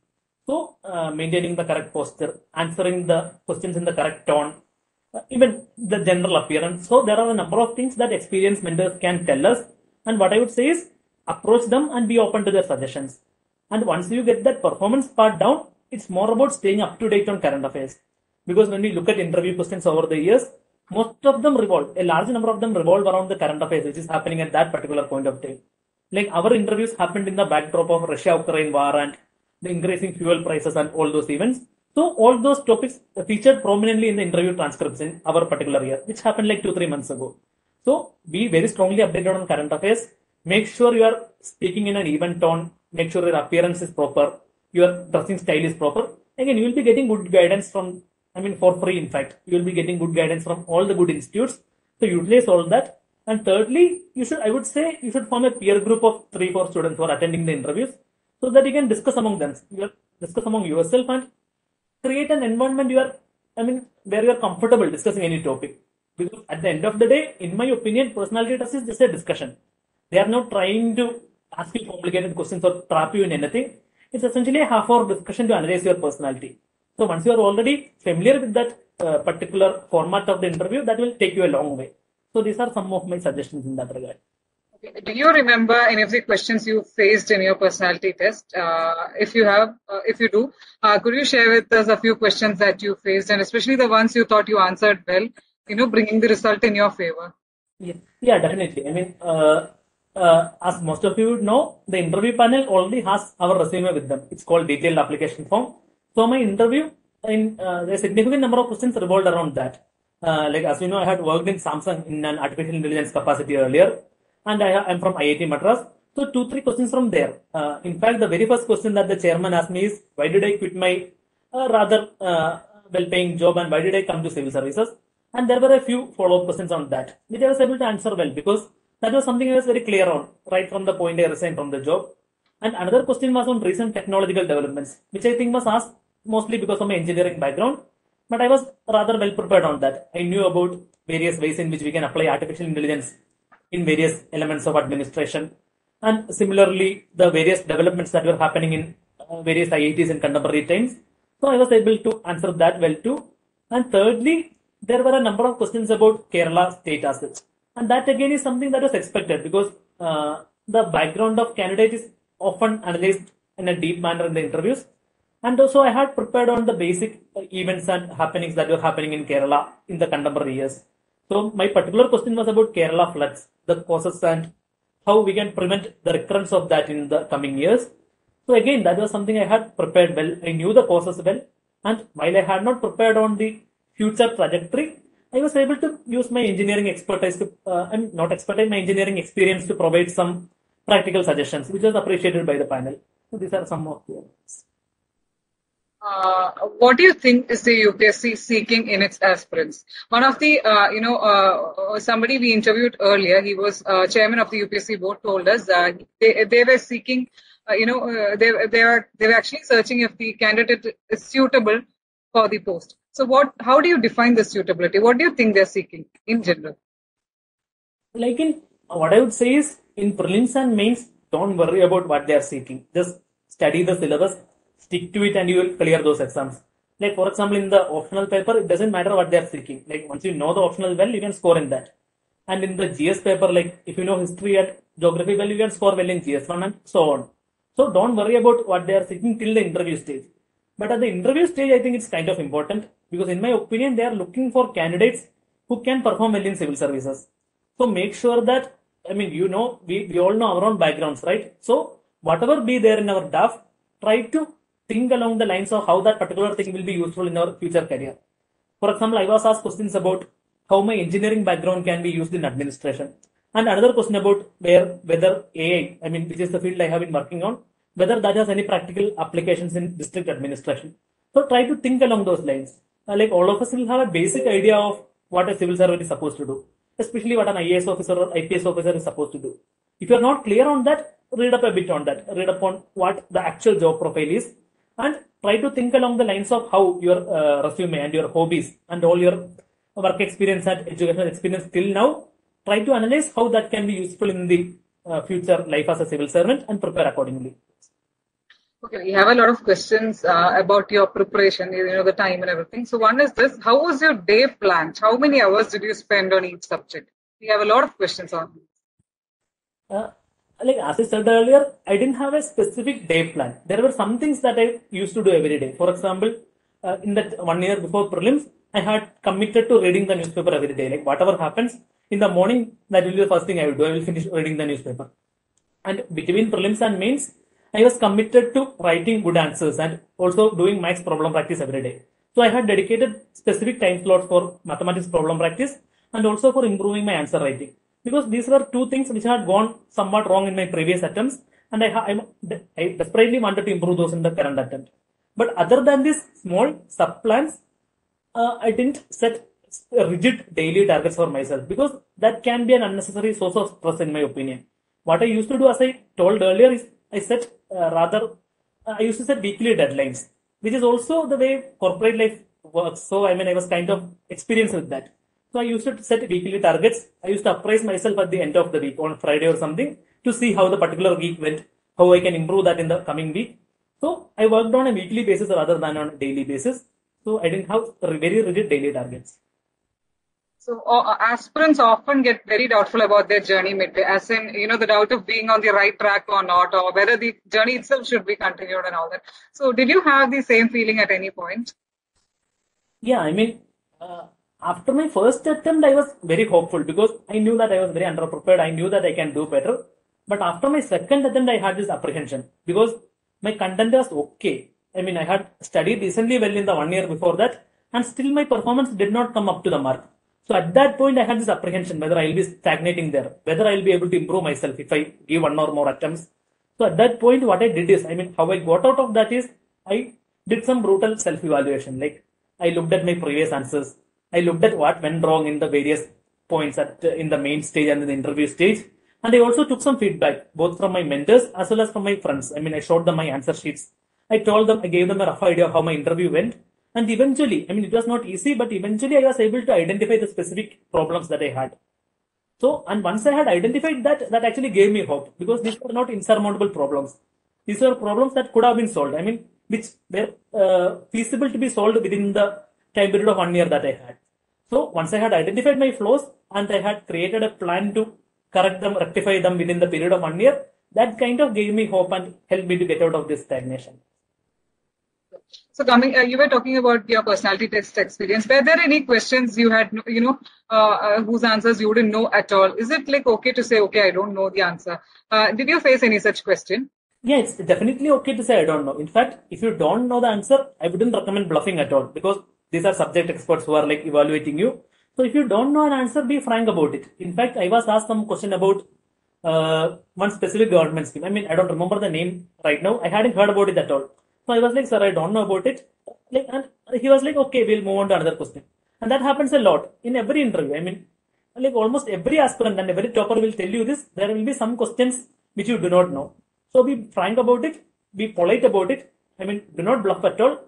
So, maintaining the correct posture, answering the questions in the correct tone, even the general appearance. So, there are a number of things that experienced mentors can tell us. And what I would say is, approach them and be open to their suggestions. And once you get that performance part down, it's more about staying up to date on current affairs. Because when we look at interview questions over the years, most of them a large number of them revolve around the current affairs, which is happening at that particular point of time. Like our interviews happened in the backdrop of Russia-Ukraine war and the increasing fuel prices and all those events. So all those topics featured prominently in the interview transcripts in our particular year, which happened like 2-3 months ago. So be very strongly updated on current affairs. Make sure you are speaking in an even tone. Make sure your appearance is proper. Your dressing style is proper. Again, you will be getting good guidance for free in fact. You will be getting good guidance from all the good institutes. So utilize all that. And thirdly, you should form a peer group of 3-4 students who are attending the interviews so that you can discuss among them. Discuss among yourself and create an environment where you are comfortable discussing any topic. Because at the end of the day, in my opinion, personality test is just a discussion. They are not trying to ask you complicated questions or trap you in anything. It's essentially a half-hour discussion to analyze your personality. So once you are already familiar with that particular format of the interview, that will take you a long way. So these are some of my suggestions in that regard. Do you remember any of the questions you faced in your personality test? If you have, if you do, could you share with us a few questions that you faced, and especially the ones you thought you answered well, bringing the result in your favor? Yeah, definitely. I mean, as most of you would know, the interview panel already has our resume with them. It's called detailed application form. So my interview, a significant number of questions revolved around that. Like as you know, I had worked in Samsung in an artificial intelligence capacity earlier, and I'm from IIT Madras. So 2-3 questions from there. In fact, the very first question that the chairman asked me is, why did I quit my rather well-paying job, and why did I come to civil services? And there were a few follow-up questions on that, which I was able to answer well because that was something I was very clear on right from the point I resigned from the job. And another question was on recent technological developments, which I think was asked mostly because of my engineering background. But I was rather well prepared on that. I knew about various ways in which we can apply artificial intelligence in various elements of administration. And similarly, the various developments that were happening in various IITs in contemporary times. So I was able to answer that well too. And thirdly, there were a number of questions about Kerala state assets. And that again is something that was expected because the background of candidate is often analyzed in a deep manner in the interviews. And also I had prepared on the basic events and happenings that were happening in Kerala in the contemporary years. So my particular question was about Kerala floods, the causes and how we can prevent the recurrence of that in the coming years. So again, that was something I had prepared well. I knew the causes well. And while I had not prepared on the future trajectory, I was able to use my engineering expertise to, not expertise, my engineering experience to provide some practical suggestions, which was appreciated by the panel. So these are some of the others. What do you think is the UPSC seeking in its aspirants? One of the, somebody we interviewed earlier, he was chairman of the UPSC board, told us that they were seeking, they were actually searching if the candidate is suitable for the post. So how do you define the suitability? What do you think they're seeking in general? What I would say is in prelims and mains, don't worry about what they are seeking. Just study the syllabus, stick to it, and you will clear those exams. Like for example, in the optional paper, it doesn't matter what they are seeking. Like once you know the optional well, you can score in that. And in the GS paper, like if you know history and geography well, you can score well in GS1 and so on. So don't worry about what they are seeking till the interview stage. But at the interview stage, I think it's kind of important because in my opinion, they are looking for candidates who can perform well in civil services. So make sure that, we all know our own backgrounds, right? So whatever be there in our DAF, try to think along the lines of how that particular thing will be useful in our future career. For example, I was asked questions about how my engineering background can be used in administration. And another question about whether AI, which is the field I have been working on, whether that has any practical applications in district administration. So try to think along those lines. Like all of us will have a basic idea of what a civil servant is supposed to do, especially what an IAS officer or IPS officer is supposed to do. If you're not clear on that, read up a bit on that. Read up on what the actual job profile is and try to think along the lines of how your resume and your hobbies and all your work experience and educational experience till now, try to analyze how that can be useful in the future life as a civil servant and prepare accordingly. Okay, we have a lot of questions about your preparation, the time and everything. So one is this, how was your day planned? How many hours did you spend on each subject? We have a lot of questions on this. As I said earlier, I didn't have a specific day plan. There were some things that I used to do every day. For example, in that 1 year before prelims, I had committed to reading the newspaper every day. Like whatever happens in the morning, that will be the first thing I will do. I will finish reading the newspaper. And between prelims and mains, I was committed to writing good answers and also doing maths problem practice every day. So I had dedicated specific time slots for mathematics problem practice and also for improving my answer writing. Because these were two things which had gone somewhat wrong in my previous attempts and I desperately wanted to improve those in the current attempt. But other than these small sub-plans, I didn't set rigid daily targets for myself because that can be an unnecessary source of stress in my opinion. What I used to do, as I told earlier, is I used to set weekly deadlines, which is also the way corporate life works. So, I was kind of experienced with that. So, I used to set weekly targets. I used to appraise myself at the end of the week on Friday or something to see how the particular week went, how I can improve that in the coming week. So, I worked on a weekly basis rather than on a daily basis. So, I didn't have very rigid daily targets. So aspirants often get very doubtful about their journey midway, as in, the doubt of being on the right track or not, or whether the journey itself should be continued and all that. So did you have the same feeling at any point? Yeah, I mean, after my first attempt, I was very hopeful because I knew that I was very underprepared. I knew that I can do better. But after my second attempt, I had this apprehension because my content was okay. I mean, I had studied decently well in the 1 year before that, and still my performance did not come up to the mark. So at that point, I had this apprehension whether I'll be stagnating there, whether I'll be able to improve myself if I give one or more attempts. So at that point, what I did is, I mean, how I got out of that is I did some brutal self-evaluation. Like I looked at my previous answers. I looked at what went wrong in the various points in the main stage and in the interview stage. And I also took some feedback, both from my mentors as well as from my friends. I mean, I showed them my answer sheets. I gave them a rough idea of how my interview went. And eventually, I mean, it was not easy, but eventually I was able to identify the specific problems that I had. So, and once I had identified that, that actually gave me hope because these were not insurmountable problems. These were problems that could have been solved. I mean, which were feasible to be solved within the time period of 1 year that I had. So, once I had identified my flaws and I had created a plan to correct them, rectify them within the period of 1 year, that kind of gave me hope and helped me to get out of this stagnation. So coming, you were talking about your personality test experience. Were there any questions you had, whose answers you didn't know at all? Is it like okay to say, okay, I don't know the answer? Did you face any such question? Yeah, it's definitely okay to say I don't know. In fact, if you don't know the answer, I wouldn't recommend bluffing at all because these are subject experts who are like evaluating you. So if you don't know an answer, be frank about it. In fact, I was asked some question about one specific government scheme. I mean, I don't remember the name right now. I hadn't heard about it at all. So I was like, sir, I don't know about it. Like, and he was like, okay, we'll move on to another question. And that happens a lot in every interview. I mean, like almost every aspirant and every topper will tell you this. There will be some questions which you do not know. So be frank about it. Be polite about it. I mean, do not bluff at all.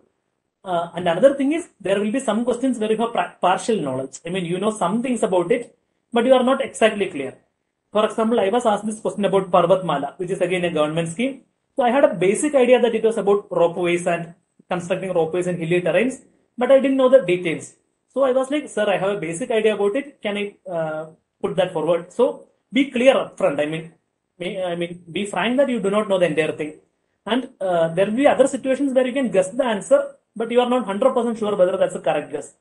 And another thing is, there will be some questions where you have partial knowledge. I mean, you know some things about it, but you are not exactly clear. For example, I was asked this question about Parvatmala, which is again a government scheme. So I had a basic idea that it was about ropeways and constructing ropeways in hilly terrains, but I didn't know the details. So I was like, sir, I have a basic idea about it. Can I put that forward? So be clear upfront. I mean, be frank that you do not know the entire thing. And there will be other situations where you can guess the answer, but you are not 100% sure whether that's a correct guess.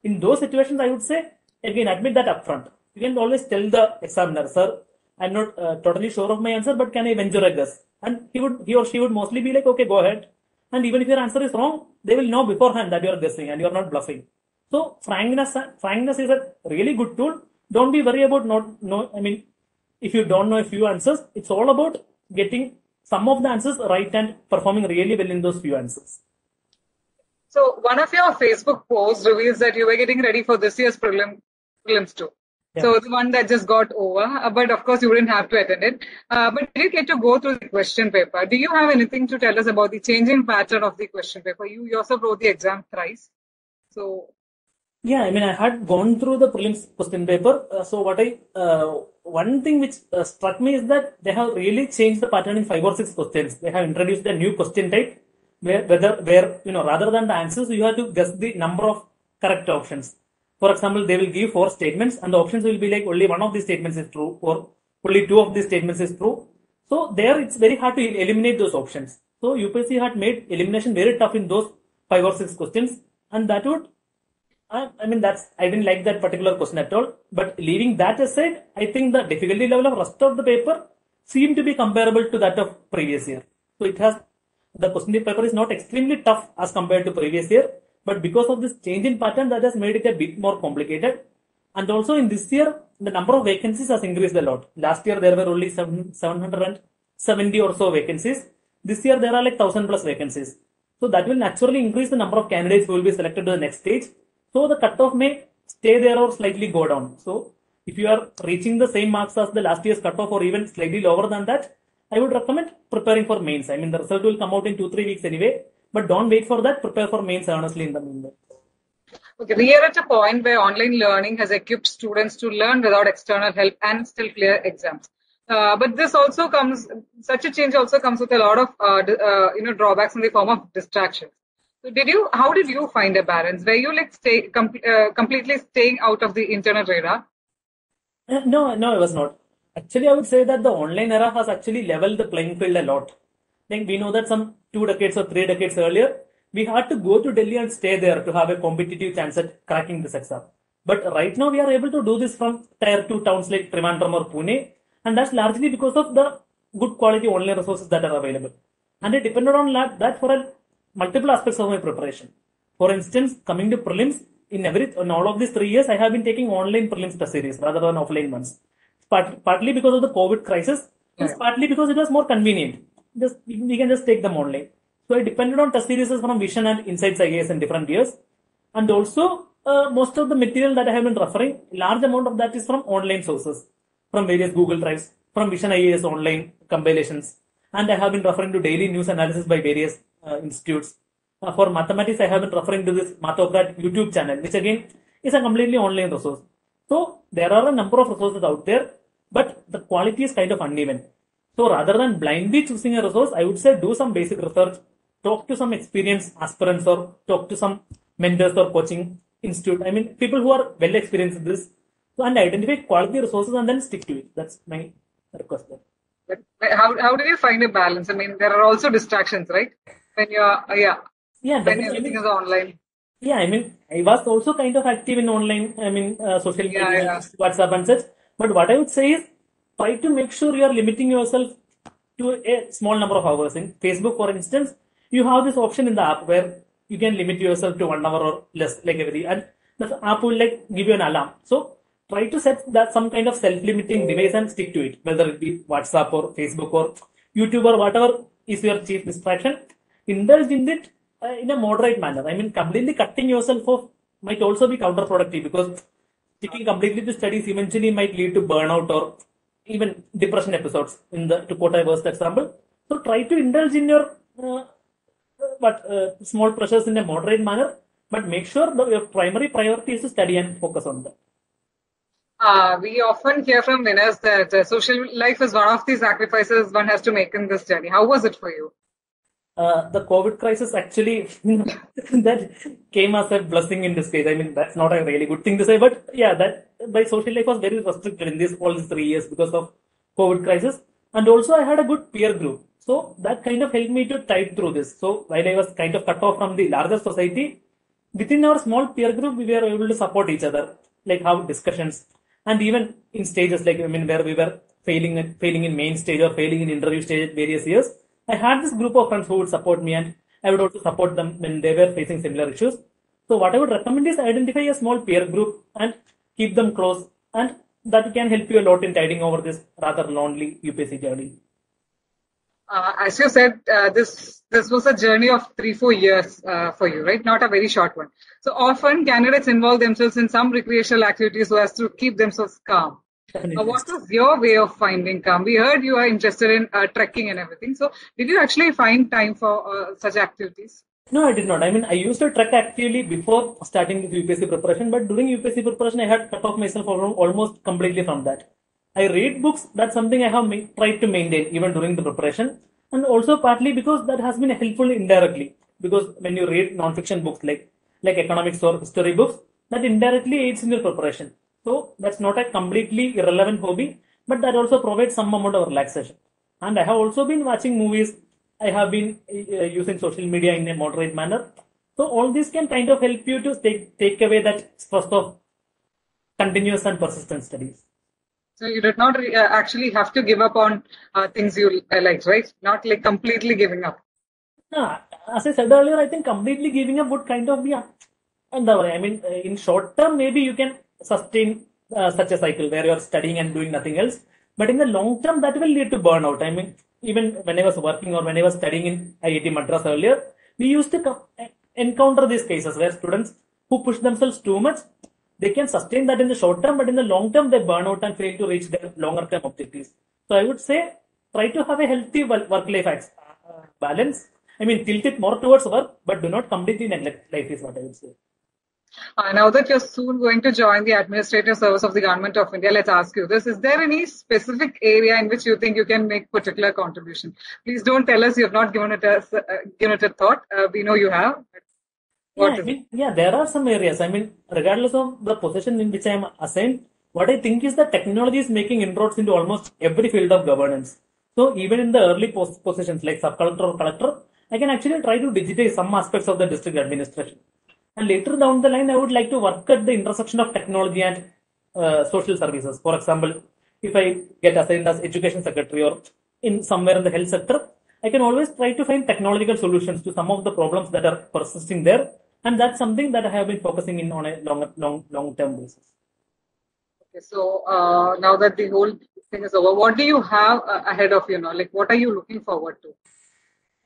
In those situations, I would say, again, admit that upfront. You can always tell the examiner, sir, I'm not totally sure of my answer, but can I venture a guess? And he or she would mostly be like, okay, go ahead. And even if your answer is wrong, they will know beforehand that you are guessing and you are not bluffing. So frankness is a really good tool. Don't be worried about if you don't know a few answers, it's all about getting some of the answers right and performing really well in those few answers. So one of your Facebook posts reveals that you were getting ready for this year's prelims too. Yeah. So the one that just got over, but of course you wouldn't have to attend it. But did you get to go through the question paper? Do you have anything to tell us about the changing pattern of the question paper? You yourself wrote the exam thrice. So yeah, I mean, I had gone through the prelims question paper. One thing which struck me is that they have really changed the pattern in 5 or 6 questions. They have introduced a new question type where rather than the answers, you have to guess the number of correct options. For example, they will give 4 statements and the options will be like only one of these statements is true or only 2 of these statements is true. So there it's very hard to eliminate those options. So UPSC had made elimination very tough in those 5 or 6 questions, and that would, I didn't like that particular question at all. But leaving that aside, I think the difficulty level of rest of the paper seemed to be comparable to that of previous year. So the question paper is not extremely tough as compared to previous year. But because of this change in pattern, that has made it a bit more complicated. And also in this year, the number of vacancies has increased a lot. Last year, there were only 770 or so vacancies. This year, there are like 1,000 plus vacancies. So that will naturally increase the number of candidates who will be selected to the next stage. So the cutoff may stay there or slightly go down. So if you are reaching the same marks as the last year's cutoff or even slightly lower than that, I would recommend preparing for mains. I mean, the result will come out in 2-3 weeks anyway. But don't wait for that. Prepare for mains honestly in the meanwhile. Okay, we are at a point where online learning has equipped students to learn without external help and still clear exams. But such a change also comes with a lot of drawbacks in the form of distractions. So how did you find a balance? Were you like completely staying out of the internet radar? No, I was not. Actually, I would say that the online era has actually leveled the playing field a lot. Like we know that some 2 decades or 3 decades earlier, we had to go to Delhi and stay there to have a competitive chance at cracking this exam. But right now, we are able to do this from tier 2 towns like Trivandrum or Pune, and that's largely because of the good quality online resources that are available. And I depended on that for multiple aspects of my preparation. For instance, coming to prelims, in all of these 3 years, I have been taking online prelims test series rather than offline ones. Partly because of the COVID crisis, and partly because it was more convenient. We can just take them online. So I depended on test series from Vision and Insights IAS in different years. And also, most of the material that I have been referring, large amount of that is from online sources, from various Google Drives, from Vision IAS online compilations. And I have been referring to daily news analysis by various institutes. For mathematics, I have been referring to this Mathocrat YouTube channel, which again is a completely online resource. So there are a number of resources out there, but the quality is kind of uneven. So rather than blindly choosing a resource, I would say do some basic research, talk to some experienced aspirants or talk to some mentors or coaching institute. I mean, people who are well experienced in this, and identify quality resources and then stick to it. That's my request there. But how do you find a balance? I mean, there are also distractions, right? When you're, when everything is online. Yeah, I mean, I was also kind of active in online, social media, WhatsApp and such. But what I would say is, try to make sure you are limiting yourself to a small number of hours. In Facebook, for instance, you have this option in the app where you can limit yourself to 1 hour or less, like every, and the app will like give you an alarm. So try to set that some kind of self-limiting device and stick to it, whether it be WhatsApp or Facebook or YouTube or whatever is your chief distraction. Indulge in it in a moderate manner. I mean, completely cutting yourself off might also be counterproductive because sticking completely to studies eventually might lead to burnout or even depression episodes. To quote a worst example. So try to indulge in your small pressures in a moderate manner, but make sure that your primary priority is to study and focus on that. We often hear from winners that social life is one of the sacrifices one has to make in this journey. How was it for you? The COVID crisis actually that came as a blessing in disguise. I mean, that's not a really good thing to say, but yeah, that my social life was very restricted in all these 3 years because of COVID crisis. And also I had a good peer group. So that kind of helped me to tide through this. So while I was kind of cut off from the larger society, within our small peer group, we were able to support each other, like have discussions. And even in stages like, where we were failing in main stage or failing in interview stage at various years, I had this group of friends who would support me and I would also support them when they were facing similar issues. So what I would recommend is identify a small peer group and keep them close, and that can help you a lot in tiding over this rather lonely UPSC journey. As you said, this was a journey of 3-4 years for you, right? Not a very short one. So often candidates involve themselves in some recreational activities so as to keep themselves calm. What was your way of finding calm? We heard you are interested in trekking and everything. So did you actually find time for such activities? No, I did not. I mean, I used to trek actively before starting this UPSC preparation, but during UPSC preparation, I had cut off myself almost completely from that. I read books. That's something I have tried to maintain even during the preparation, and also partly because that has been helpful indirectly. Because when you read non-fiction books like economics or history books, that indirectly aids in your preparation. So that's not a completely irrelevant hobby, but that also provides some amount of relaxation. And I have also been watching movies. I have been using social media in a moderate manner. So all this can kind of help you to take away that stress of continuous and persistent studies. So you did not actually have to give up on things you liked, right? Not like completely giving up. As I said earlier, I think completely giving up would kind of be underway. I mean, in short term, maybe you can sustain such a cycle where you're studying and doing nothing else. But in the long term, that will lead to burnout. I mean, even when I was working or when I was studying in IIT Madras earlier, we used to encounter these cases where students who push themselves too much, they can sustain that in the short term, but in the long term, they burn out and fail to reach their longer term objectives. So I would say, try to have a healthy work-life balance. I mean, tilt it more towards work, but do not completely neglect life is what I would say. Now that you're soon going to join the administrative service of the Government of India, let's ask you this. Is there any specific area in which you think you can make particular contribution? Please don't tell us you have not given it a thought. We know you have. What is it? There are some areas. Regardless of the position in which I am assigned, what I think is that technology is making inroads into almost every field of governance. So even in the early positions like sub-collector or collector, I can actually try to digitize some aspects of the district administration. And later down the line, I would like to work at the intersection of technology and social services. For example, if I get assigned as education secretary or in somewhere in the health sector, I can always try to find technological solutions to some of the problems that are persisting there. And that's something that I have been focusing in on a long-term basis. Okay, so now that the whole thing is over, what do you have ahead of you now? Like, what are you looking forward to?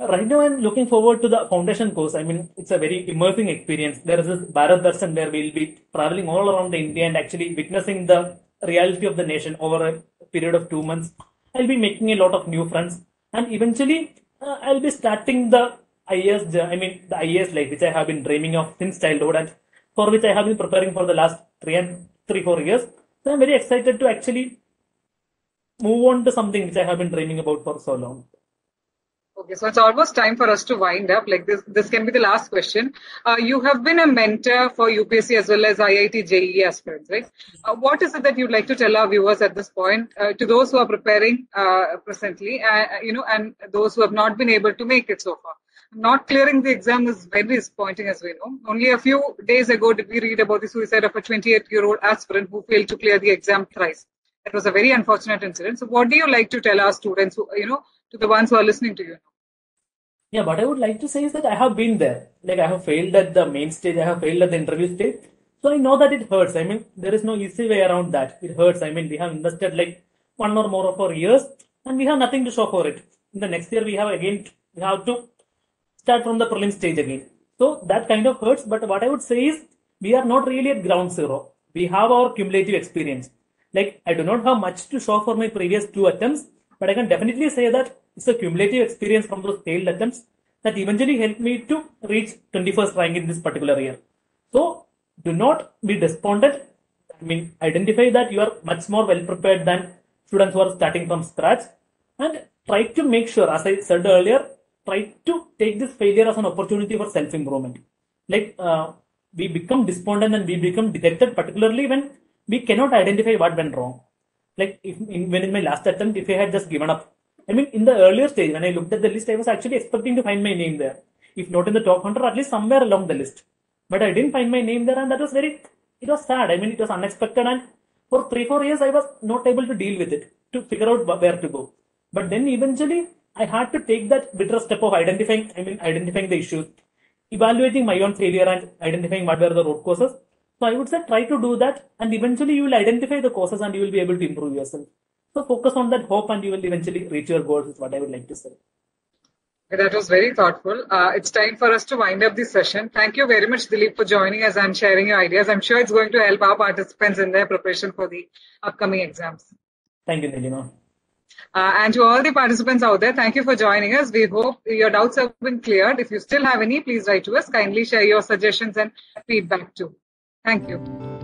Right now, I'm looking forward to the foundation course. It's a very immersing experience. There is this Bharat Darshan where we'll be traveling all around India and actually witnessing the reality of the nation over a period of 2 months. I'll be making a lot of new friends, and eventually, I'll be starting the the IAS life, which I have been dreaming of since childhood and for which I have been preparing for the last 4 years. So I'm very excited to actually move on to something which I have been dreaming about for so long. Okay, so it's almost time for us to wind up. Like this can be the last question. You have been a mentor for UPSC as well as IIT JEE aspirants, right? What is it that you'd like to tell our viewers at this point, to those who are preparing presently, and those who have not been able to make it so far? Not clearing the exam is very disappointing, as we know. Only a few days ago did we read about the suicide of a 28-year-old aspirant who failed to clear the exam thrice. It was a very unfortunate incident. So what do you like to tell our students, to the ones who are listening to you now? Yeah, what I would like to say is that I have been there. Like I have failed at the main stage, I have failed at the interview stage. So I know that it hurts. There is no easy way around that. It hurts. We have invested like 1 or more of our years and we have nothing to show for it. In the next year, we have to start from the prelim stage again. So that kind of hurts. But what I would say is we are not really at ground zero. We have our cumulative experience. Like I do not have much to show for my previous 2 attempts, but I can definitely say that it's a cumulative experience from those failed attempts that eventually helped me to reach 21st rank in this particular year. So do not be despondent. Identify that you are much more well prepared than students who are starting from scratch and try to make sure, as I said earlier, try to take this failure as an opportunity for self-improvement. We become despondent and we become dejected, particularly when we cannot identify what went wrong. Like when in my last attempt, if I had just given up, in the earlier stage, when I looked at the list, I was actually expecting to find my name there. If not in the top 100, at least somewhere along the list. But I didn't find my name there, and that was it was sad. It was unexpected, and for 3-4 years, I was not able to deal with it, to figure out where to go. But then eventually, I had to take that bitter step of identifying the issues, evaluating my own failure and identifying what were the root causes. So I would say try to do that, and eventually you will identify the causes and you will be able to improve yourself. So focus on that hope and you will eventually reach your goals is what I would like to say. That was very thoughtful. It's time for us to wind up this session. Thank you very much, Dilip, for joining us and sharing your ideas. I'm sure it's going to help our participants in their preparation for the upcoming exams. Thank you, Nilima. And to all the participants out there, thank you for joining us. We hope your doubts have been cleared. If you still have any, please write to us. Kindly share your suggestions and feedback too. Thank you.